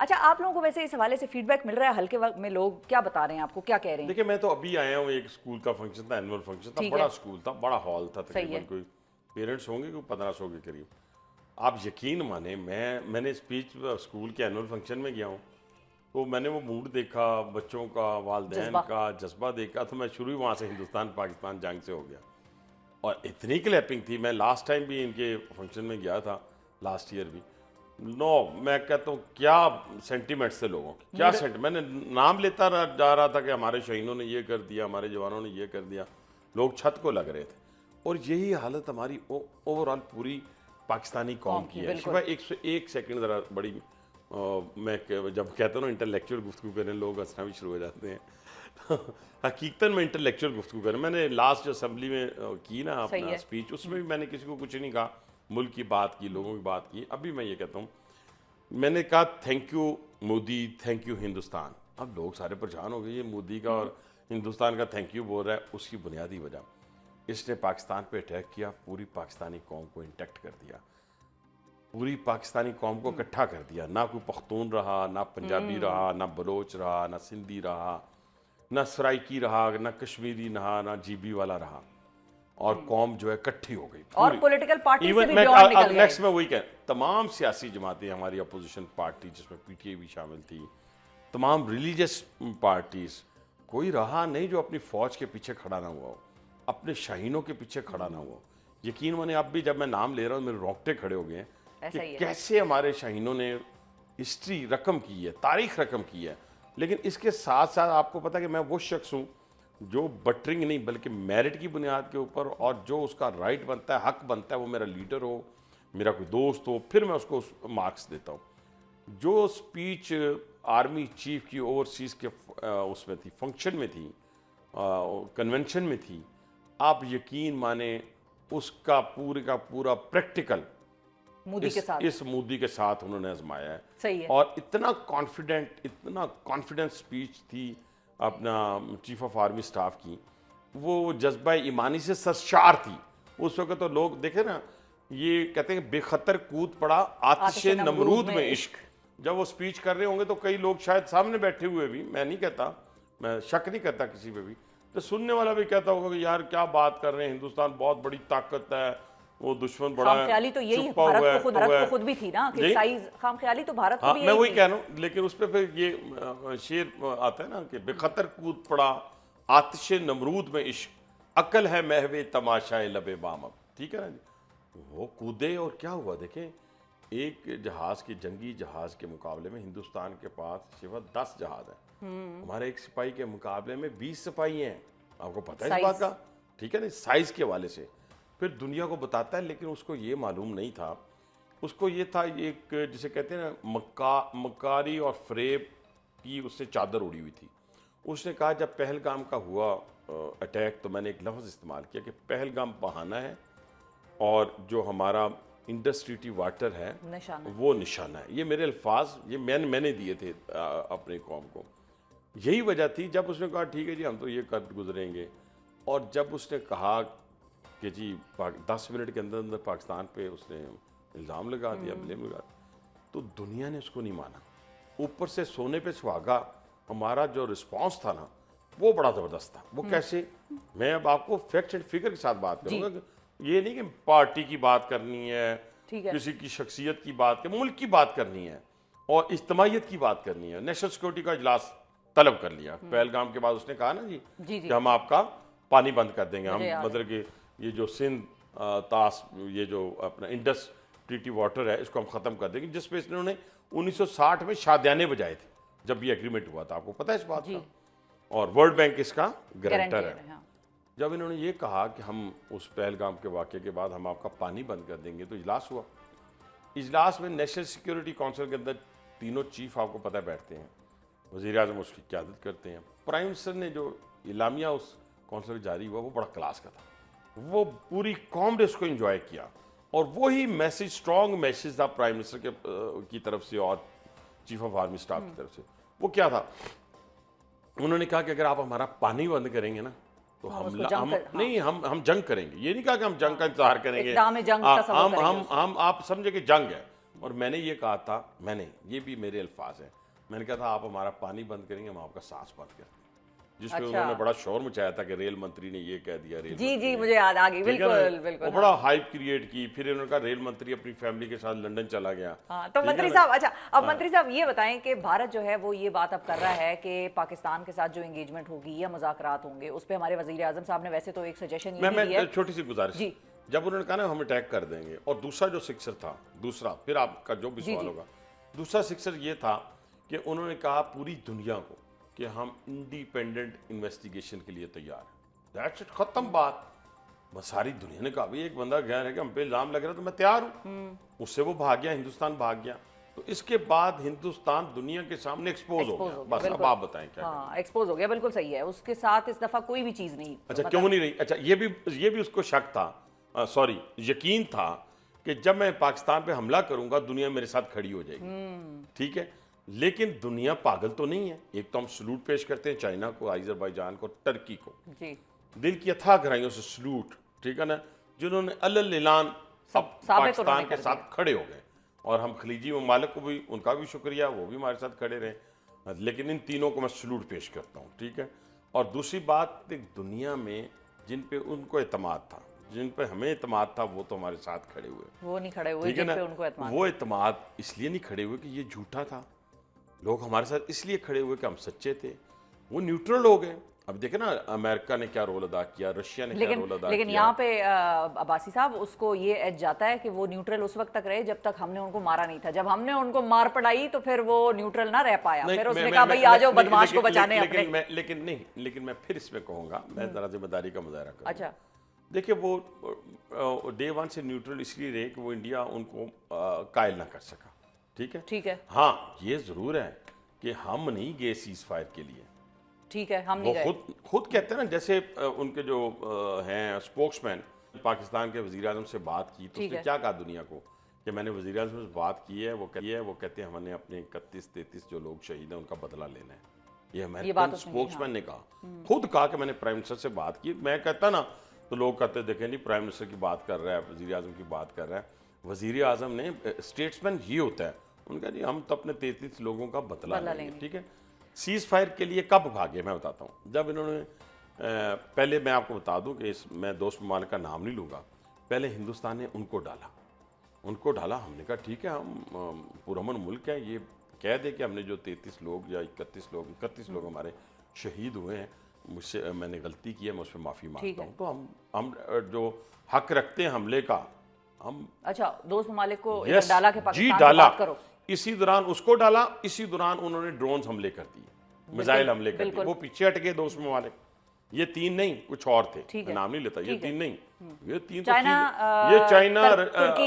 अच्छा, आप लोगों को वैसे इस हवाले से फीडबैक मिल रहा है हल्के वक्त में, लोग क्या बता रहे हैं आपको, क्या कह रहे हैं? देखिए मैं तो अभी आया हूँ, एक स्कूल का फंक्शन था, एनुअल फंक्शन था, ठीक बड़ा है, स्कूल था, बड़ा हॉल था, सही तकरीबन है। कोई पेरेंट्स होंगे कोई 1500 के करीब। आप यकीन माने मैंने स्पीच स्कूल के एनुअल फंक्शन में गया हूँ, तो मैंने वो मूड देखा, बच्चों का, वालदैन जज्बा। का जज्बा देखा, तो मैं शुरू ही वहाँ से हिंदुस्तान पाकिस्तान जंग से हो गया। और इतनी क्लैपिंग थी, मैं लास्ट टाइम भी इनके फंक्शन में गया था, लास्ट ईयर भी। नो, मैं कहता हूँ क्या सेंटीमेंट्स थे लोगों के, क्या मैंने नाम लेता जा रहा था कि हमारे शहीदों ने ये कर दिया, हमारे जवानों ने ये कर दिया, लोग छत को लग रहे थे। और यही हालत हमारी ओवरऑल पूरी पाकिस्तानी कौम की है। शिवा एक सेकंड ज़रा बड़ी जब कहता हूँ ना इंटेलेक्चुअल गुफ्तगू करें, लोग हंसना भी शुरू हो जाते हैं। हकीकतन में इंटेलेक्चुअल गुफ्तगू करें, मैंने लास्ट जो असेंबली में की ना अपना स्पीच, उसमें भी मैंने किसी को कुछ नहीं कहा, मुल्क की बात की, लोगों की बात की। अभी मैं ये कहता हूँ, मैंने कहा thank you Modi, thank you Hindustan. अब लोग सारे परेशान हो गए, ये मोदी का और हिंदुस्तान का थैंक यू बोल रहा है। उसकी बुनियादी वजह, इसने पाकिस्तान पे अटैक किया, पूरी पाकिस्तानी कौम को इंटैक्ट कर दिया, पूरी पाकिस्तानी कौम को इकट्ठा कर दिया। ना कोई पख्तून रहा, ना पंजाबी रहा, ना बलोच रहा, ना सिंधी रहा, ना सराइकी रहा, ना कश्मीरी रहा, ना जीबी वाला रहा, और कौम जो है इकट्ठी हो गई और पॉलिटिकल पार्टी से इवन भी मैं beyond निकल गए। नेक्स्ट में वही कह, तमाम सियासी जमातें, हमारी अपोजिशन पार्टी जिसमें पीटीआई भी शामिल थी, तमाम रिलीजियस पार्टीज, कोई रहा नहीं जो अपनी फौज के पीछे खड़ा ना हुआ हो, अपने शाहीनों के पीछे खड़ा ना हुआ। यकीन माने अब भी जब मैं नाम ले रहा हूँ मेरे रोंगटे खड़े हो गए हैं कि कैसे हमारे शाहीनों ने हिस्ट्री रकम की है, तारीख रकम की है। लेकिन इसके साथ साथ आपको पता है कि मैं वो शख्स हूँ जो बटरिंग नहीं बल्कि मेरिट की बुनियाद के ऊपर, और जो उसका राइट बनता है, हक बनता है, वो मेरा लीडर हो, मेरा कोई दोस्त हो, फिर मैं उसको मार्क्स देता हूँ। जो स्पीच आर्मी चीफ की ओवरसीज़ के उसमें थी, फंक्शन में थी, कन्वेंशन में थी, आप यकीन माने उसका पूरे का पूरा प्रैक्टिकल मोदी के साथ, इस मोदी के साथ उन्होंने आजमाया है। सही है। और इतना कॉन्फिडेंट स्पीच थी अपना चीफ ऑफ आर्मी स्टाफ की, वो जज्बा ईमानी से सरशार थी। उस वक्त तो लोग देखे ना, ये कहते हैं बेखतर कूद पड़ा आतिशे नमरूद में इश्क। जब वो स्पीच कर रहे होंगे तो कई लोग शायद सामने बैठे हुए भी, मैं नहीं कहता, मैं शक नहीं करता किसी पे भी, तो सुनने वाला भी कहता होगा कि यार क्या बात कर रहे हैं, हिंदुस्तान बहुत बड़ी ताकत है, वो दुश्मन बड़ा है। खामख्याली तो यही भारत को खुद भी थी ना कि साइज खामख्याली तो भारत को भी मैं वही कह रहा हूँ। लेकिन उस पर फिर ये शेर आता है ना कि बेखतर कूद पड़ा आतिशे नमरूद में इश्क, अकल है महवे तमाशाए लबे बाम। ठीक है ना जी, वो कूदे और क्या हुआ देखें, एक जहाज के, जंगी जहाज के मुकाबले में हिंदुस्तान के पास सिर्फ 10 जहाज है, हमारे एक सिपाही के मुकाबले में 20 सिपाही हैं। आपको पता है इस बात का? ठीक है ना, साइज के हवाले से फिर दुनिया को बताता है। लेकिन उसको ये मालूम नहीं था, उसको ये था एक जिसे कहते हैं ना मकारी और फ्रेब की उससे चादर उड़ी हुई थी। उसने कहा जब पहलगाम का हुआ अटैक, तो मैंने एक लफ्ज़ इस्तेमाल किया कि पहलगाम बहाना है और जो हमारा इंडस ट्रीटी वाटर है वो निशाना है। ये मेरे अल्फाज, ये मैंने दिए थे अपने कौम को। यही वजह थी जब उसने कहा ठीक है जी हम तो ये कर गुजरेंगे, और जब उसने कहा कि जी 10 मिनट के अंदर अंदर पाकिस्तान पे उसने इल्ज़ाम लगा दिया, ब्लेम लगा दिया, तो दुनिया ने उसको नहीं माना। ऊपर से सोने पे सुहागा हमारा जो रिस्पांस था ना, वो बड़ा ज़बरदस्त था। वो कैसे, मैं अब आपको फैक्ट एंड फिगर के साथ बात करूँगा। ये नहीं कि पार्टी की बात करनी है, किसी की शख्सियत की बात करनी, मुल्क की बात करनी है और इज्तमाहियत की बात करनी है। नेशनल सिक्योरिटी का इजलास तलब कर लिया पहलगाम के बाद। उसने कहा ना जी कि हम आपका पानी बंद कर देंगे, हम मतलब कि ये जो सिंध तास, ये जो अपना इंडस ट्रीटी वाटर है, इसको हम ख़त्म कर देंगे, जिस पे इन्होंने 1960 में शादियाने बजाए थे जब ये एग्रीमेंट हुआ था। आपको पता है इस बात का? और वर्ल्ड बैंक इसका गारंटर है। जब इन्होंने ये कहा कि हम उस पहलगाम के वाक़े के बाद हम आपका पानी बंद कर देंगे, तो इजलास हुआ। इजलास में नेशनल सिक्योरिटी काउंसिल के अंदर तीनों चीफ आपको पता है बैठते हैं, वज़ीर आज़म उसकी क़यादत करते हैं। प्राइम मिनिस्टर ने जो इलामिया उस काउंसिल जारी हुआ वो बड़ा क्लास का था, वो पूरी कौम ने उसको एंजॉय किया, और वही मैसेज, स्ट्रॉन्ग मैसेज था प्राइम मिनिस्टर की तरफ से और चीफ ऑफ आर्मी स्टाफ की तरफ से। वो क्या था, उन्होंने कहा कि अगर आप हमारा पानी बंद करेंगे ना तो हम जंग करेंगे। ये नहीं कहा कि हम जंग का इंतजार करेंगे, हम आप समझे कि जंग है, और मैंने ये कहा था, ये भी मेरे अल्फाज हैं, मैंने कहा था आप हमारा पानी बंद करेंगे, हम आपका सांस बंद कर देंगे। जिसपे अच्छा। उन्होंने बड़ा शोर मचाया था कि रेल मंत्री ने ये कह दिया, रेल जी मंत्री जी, ने। मुझे याद आ गई, ठीक है ना? बिल्कुल बिल्कुल। वो बड़ा हाइप क्रिएट की, फिर इन्होंने कहा रेल मंत्री अपनी फैमिली के साथ लंदन चला गया। हाँ, तो ठीक है मंत्री ना? साहब, अच्छा अब मंत्री साहब ये बताएं कि भारत जो है वो ये बात अब कर रहा है कि पाकिस्तान के साथ जो एंगेजमेंट होगी या मुज़ाकरात होंगे, उस पे हमारे वजीर आजम साहब ने वैसे तो एक सजेशन ये भी दिया मैं है। छोटी सी गुजारिश, जी। जब उन्होंने कहा ना हम अटैक कर देंगे, और दूसरा जो सिक्सर था, दूसरा फिर आपका जो भी जी, सवाल जी। होगा, दूसरा सिक्सर ये था कि उन्होंने कहा पूरी दुनिया को कि हम इंडिपेंडेंट इन्वेस्टिगेशन के लिए तैयार हैं। दैट्स इट, खत्म बात। बस सारी दुनिया ने कहा भाई एक बंदा गया है कि हम पे इल्जाम लग रहा है तो मैं तैयार हूँ। उससे वो भाग गया, हिंदुस्तान भाग गया, तो इसके बाद हिंदुस्तान दुनिया के सामने एक्सपोज हो गया। बस अब बिल्कुल। आप बताएं क्या करें। हाँ, एक्सपोज हो गया, बिल्कुल सही है। उसके साथ इस दफा कोई भी चीज नहीं। अच्छा, क्यों नहीं रही? अच्छा, ये भी उसको शक था, सॉरी यकीन था कि जब मैं पाकिस्तान पे हमला करूंगा दुनिया मेरे साथ खड़ी हो जाएगी। ठीक है, लेकिन दुनिया पागल तो नहीं है। एक तो हम सलूट पेश करते हैं चाइना को, अजरबैजान को, टर्की को, जी, दिल की अथाह गहराइयों से सलूट, ठीक है ना, जिन्होंने अल ऐलान साबित पाकिस्तान उन्होंने के कर साथ खड़े हो गए। और हम खलीजी ममालिक को भी, उनका भी शुक्रिया, वो भी हमारे साथ खड़े रहे। लेकिन इन तीनों को मैं सलूट पेश करता हूँ, ठीक है। और दूसरी बात, दुनिया में जिन पे उनको एतमाद था, जिन पे हमें एतमाद था, वो तो हमारे साथ खड़े हुए। वो नहीं खड़े हुए ठीक है जिन ना, पे उनको एतमाद। वो एतमाद इसलिए नहीं खड़े हुए कि ये झूठा था। लोग हमारे साथ इसलिए खड़े हुए कि हम सच्चे थे। वो न्यूट्रल हो गए। अब देखे ना, अमेरिका ने क्या रोल अदा किया, रशिया ने क्या रोल अदा लेकिन किया। यहाँ पे अब्बासी साहब, उसको ये एज जाता है कि वो न्यूट्रल उस वक्त तक रहे जब तक हमने उनको मारा नहीं था। जब हमने उनको मार पड़ाई तो फिर वो न्यूट्रल ना रह पाया। फिर उसने कहा भाई आ जाओ बदमाश को बचाने अपने। लेकिन मैं फिर इसमें कहूंगा, मैं जरा जिम्मेदारी का मुजाहरा करूंगा। अच्छा, देखिए, वो डे वन से न्यूट्रल इसलिए रहे कि वो इंडिया उनको कायल ना कर सका। ठीक है, ठीक है, हाँ, ये जरूर है कि हम नहीं गए सीज फायर के लिए। ठीक है, हम वो नहीं गए। खुद कहते हैं ना, जैसे उनके जो हैं स्पोक्समैन, पाकिस्तान के वज़ीर आज़म से बात की तो उसने क्या कहा दुनिया को कि मैंने वज़ीर आज़म से बात की है, वो कहते हैं हमने अपने 31-33 जो लोग शहीद हैं उनका बदला लेना है। ये अमेरिकन स्पोक्समैन ने कहा, खुद कहा कि मैंने प्राइम मिनिस्टर से बात की। मैं कहता ना तो लोग कहते देखें नहीं, प्राइम मिनिस्टर की बात कर रहा है, वज़ीर आज़म की बात कर रहा है। वज़ीर आज़म ने, स्टेट्समैन ये होता है, उनका जी हम तो अपने 33 लोगों का बदला लेंगे। ठीक है, सीज फायर के लिए कब भागे मैं बताता हूँ। जब इन्होंने पहले मैं आपको बता दूं कि मैं दोस्त ममालिक का नाम नहीं लूँगा, पहले हिंदुस्तान ने उनको डाला। हमने कहा ठीक है, हम पुरअमन मुल्क है, ये कह दे कि हमने जो 33 लोग या 31 लोग हमारे शहीद हुए हैं, मुझसे मैंने गलती की है, मैं उस पर माफ़ी मांगता हूँ। तो हम जो हक रखते हैं हमले का, हम अच्छा, दोस्त ममालिक को यस डाला के जी पाकिस्तान से डाला। बात करो। इसी दौरान उसको डाला, इसी दौरान उन्होंने ड्रोन्स हमले कर दिए, मिसाइल हमले कर दिए। वो पीछे हट गए दोस्त ममालिक। ये 3 नहीं, कुछ और थे, मैं नाम नहीं लेता। ये 3 नहीं, ये 3 तो ये चाइना,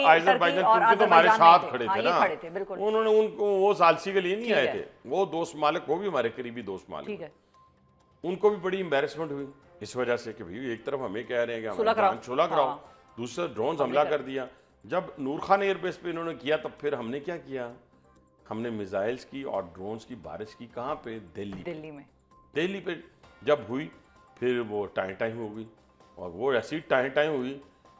अजरबैजान, तुर्की तो हमारे साथ खड़े थे ना। उन्होंने उनको वो सालसी के लिए नहीं आए थे, वो दोस्त ममालिक, वो भी हमारे करीबी दोस्त ममालिक। उनको भी बड़ी एम्बेरसमेंट हुई इस वजह से कि भाई एक तरफ हमें कह रहे हैं कि सुलह कराओ, दूसरा ड्रोन हमला कर दिया। जब नूर खान एयरबेस पे इन्होंने किया, तब फिर हमने क्या किया, हमने मिसाइल्स की और ड्रोन्स की बारिश की। कहाँ पे? दिल्ली पे जब हुई, फिर वो टाइम हो गई। और वो ऐसी टाइम हुई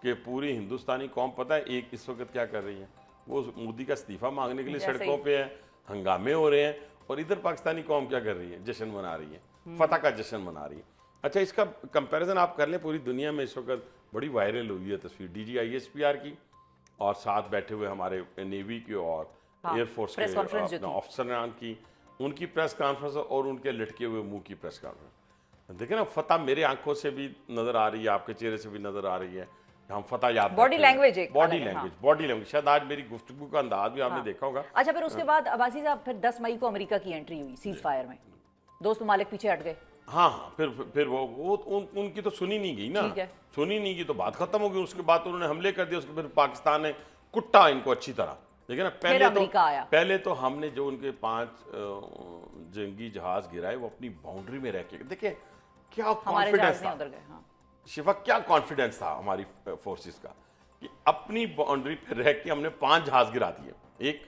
कि पूरी हिंदुस्तानी कौम, पता है एक इस वक्त क्या कर रही है, वो मोदी का इस्तीफा मांगने के लिए सड़कों पे है, हंगामे हो रहे हैं। और इधर पाकिस्तानी कौम क्या कर रही है, जश्न मना रही है, फतह का जश्न मना रही है। अच्छा, इसका कंपैरिजन आप कर लें, पूरी दुनिया में इस वक्त बड़ी वायरल हुई है तस्वीर DGISPR की, और साथ बैठे हुए हमारे नेवी के और एयरफोर्स के ऑफिसरान की, उनकी प्रेस कॉन्फ्रेंस और उनके लटके हुए मुंह की प्रेस कॉन्फ्रेंस। देखिए ना, फतह मेरे आंखों से भी नजर आ रही है, आपके चेहरे से भी नजर आ रही है। हम फतह याद, बॉडी लैंग्वेज, शायद आज मेरी गुफ्तगू का अंदाज भी आपने देखा होगा। अच्छा, फिर उसके बाद अब्बासी साहब, फिर 10 मई को अमेरिका की एंट्री हुई सीज फायर में, दोस्त ममालिक पीछे हट गए। हाँ, फिर वो उनकी तो सुनी नहीं गई ना, सुनी नहीं गई तो बात खत्म हो गई। उसके बाद उन्होंने हमले कर दिए, उसके फिर पाकिस्तान ने कुट्टा इनको अच्छी तरह। देखिए ना, पहले तो हमने जो उनके 5 जंगी जहाज गिराए, वो अपनी बाउंड्री में रह के, देखिए क्या कॉन्फिडेंस था शिफा, क्या कॉन्फिडेंस था हमारी फोर्सेस का कि अपनी बाउंड्री पे रह के हमने 5 जहाज गिरा दिए। एक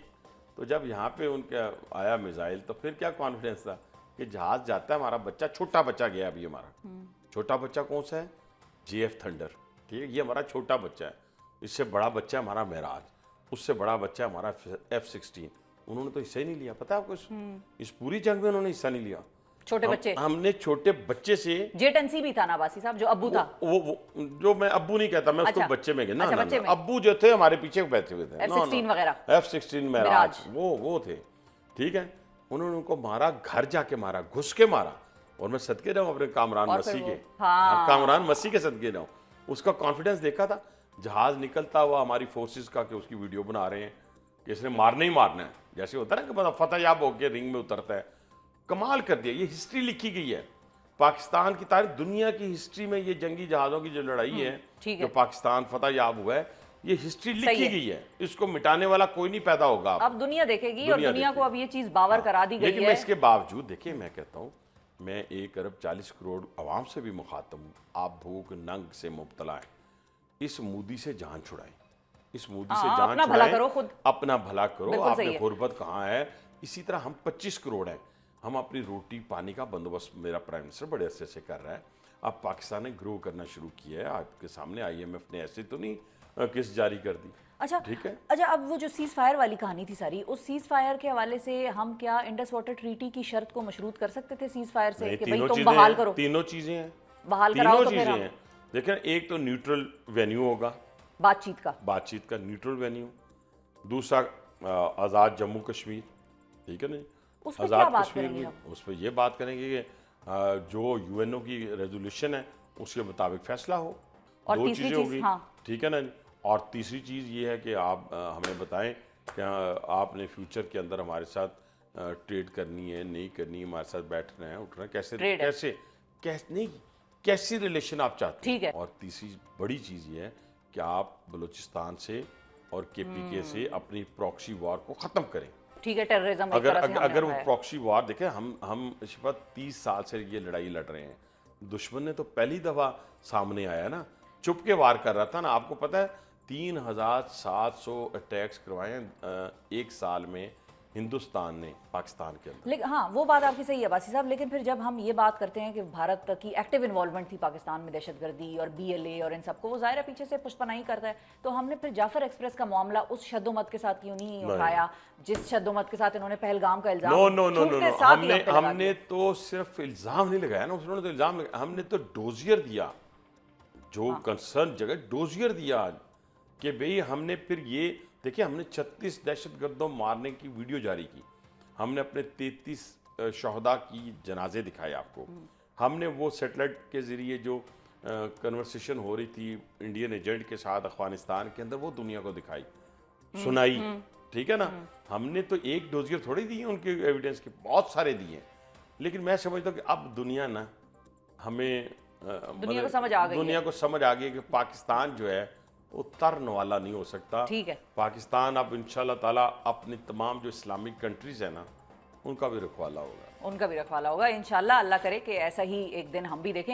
तो जब यहाँ पे उनका आया मिसाइल, तो फिर क्या कॉन्फिडेंस था कि जहाज जाता है, हमारा बच्चा, छोटा बच्चा गया अभी हमारा, छोटा बच्चा कौन सा है, JF थंडर। ठीक है, ये हमारा छोटा बच्चा है, इससे बड़ा बच्चा है हमारा महराज। उससे बड़ा बच्चा हमारा F-16, उन्होंने तो हिस्सा ही नहीं लिया। पता है आपको, इस पूरी जंग में उन्होंने हिस्सा नहीं लिया। छोटे बच्चे, हमने छोटे बच्चे से, जेट-एनसी भी था ना अब्बासी साहब, जो अब्बू था। वो जो मैं अब्बू नहीं कहता, मैं उसको अच्छा, बच्चे में गिना। अच्छा, बच्चे में। अब्बू जो थे हमारे पीछे बैठे हुए थे, F-16 वगैरह, F-16 मेराज, वो थे, ठीक है। उन्होंने उनको मारा, घर जाके मारा, घुस के मारा। और मैं सदके जाऊं अपने कामरान मसीह के, कामरान मसीह के सदके जाऊं। उसका कॉन्फिडेंस देखा था, जहाज निकलता हुआ हमारी फोर्सेस का, कि उसकी वीडियो बना रहे हैं कि इसने मारना ही मारना है, जैसे होता है ना कि मतलब फतेहयाब होकर रिंग में उतरता है। कमाल कर दिया। ये हिस्ट्री लिखी गई है पाकिस्तान की तारीख, दुनिया की हिस्ट्री में। ये जंगी जहाज़ों की जो लड़ाई है, जो पाकिस्तान फतेहयाब हुआ है, ये हिस्ट्री लिखी गई है। इसको मिटाने वाला कोई नहीं पैदा होगा। अब दुनिया देखेगी, और दुनिया को अब ये चीज बावर करा दी गई है। लेकिन मैं इसके बावजूद, देखिए मैं कहता हूँ, मैं 1 अरब 40 करोड़ आवाम से भी मुखातब हूँ। आप भूख नंग से मुब्तला हैं, इस मोदी से जान छुड़ाएं, इस मोदी से जान अपना भला करो, खुद अपना भला करो। आपने गुर्बत कहाँ है। इसी तरह हम 25 करोड़ हैं, हम अपनी रोटी पानी का बंदोबस्त मेरा प्राइम मिनिस्टर बड़े अरसे से कर रहा है। अब पाकिस्तान ने ग्रो करना शुरू किया है। आपके सामने IMF ने ऐसे तो नहीं किस्त जारी कर दी। अच्छा, ठीक है। अच्छा, अब वो जो सीज फायर वाली कहानी थी सारी, उस सीज फायर के हवाले से हम क्या इंडस वाटर ट्रीटी की शर्त को मशरूत कर सकते थे सीज फायर से, कि भाई तुम बहाल करो? तीनों चीजें हैं, बहाल कराओ तो फिर हैं। देखिए, एक तो न्यूट्रल वेन्यू होगा, बातचीत का न्यूट्रल वेन्यू। दूसरा आज़ाद जम्मू कश्मीर, ठीक है ना, आज़ाद कश्मीर में उस पर ये बात करेंगे कि जो UNO की रेजोल्यूशन है उसके मुताबिक फैसला हो। और दो तीसरी चीज़ें चीज, होगी, ठीक है ना। और तीसरी चीज़ ये है कि आप हमें बताएं क्या आपने फ्यूचर के अंदर हमारे साथ ट्रेड करनी है, नहीं करनी, हमारे साथ बैठना है, उठना, कैसी रिलेशन आप चाहते हैं। और तीसरी बड़ी चीज़ ये है कि आप बलूचिस्तान से और KPK से अपनी प्रॉक्सी वॉर को ख़त्म करें। ठीक है, टेररिज्म अगर वो प्रॉक्सी वॉर देखें, हम शिफत 30 साल से ये लड़ाई लड़ रहे हैं। दुश्मन ने तो पहली दफ़ा सामने आया ना, चुप के वार कर रहा था ना। आपको पता है 3700 अटैक्स करवाए हैं 1 साल में हिंदुस्तान ने पाकिस्तान के अंदर। लेकिन हाँ, वो बात आपकी सही है बासी साहब। लेकिन फिर जब हम ये बात करते हैं कि भारत की एक्टिव इन्वॉल्वमेंट थी पाकिस्तान में दहशतगर्दी और BLA और इन सबको, वो जाहिर है पीछे से पुष्पनाही करता है। तो हमने फिर जाफर एक्सप्रेस का मामला उस शद्दोमत के साथ क्यों नहीं उठाया, जिस शद्दोमत के साथ इन्होंने पहलगाम का इल्जाम? हमने तो सिर्फ इल्जाम नहीं लगाया ना, उन्होंने तो इल्जाम लगाया, हमने तो डोजियर दिया, जो कंसर्न जगह डोजियर दिया कि भाई हमने फिर ये देखिए, हमने 36 दहशतगर्दों मारने की वीडियो जारी की, हमने अपने 33 शहदा की जनाजे दिखाए आपको, हमने वो सेटेलाइट के ज़रिए जो कन्वर्सेशन हो रही थी इंडियन एजेंट के साथ अफगानिस्तान के अंदर, वो दुनिया को दिखाई, सुनाई, ठीक है ना। हमने तो एक डोजियर थोड़ी दी है उनके एविडेंस के, बहुत सारे दिए। लेकिन मैं समझता हूँ कि अब दुनिया ना हमें दुनिया को समझ आ गई कि पाकिस्तान जो है वो तर्न वाला नहीं हो सकता। ठीक है, पाकिस्तान अब इंशाल्लाह ताला अपनी तमाम जो इस्लामिक कंट्रीज है ना, उनका भी रखवाला होगा इंशाल्लाह। अल्लाह करे कि ऐसा ही एक दिन हम भी देखें।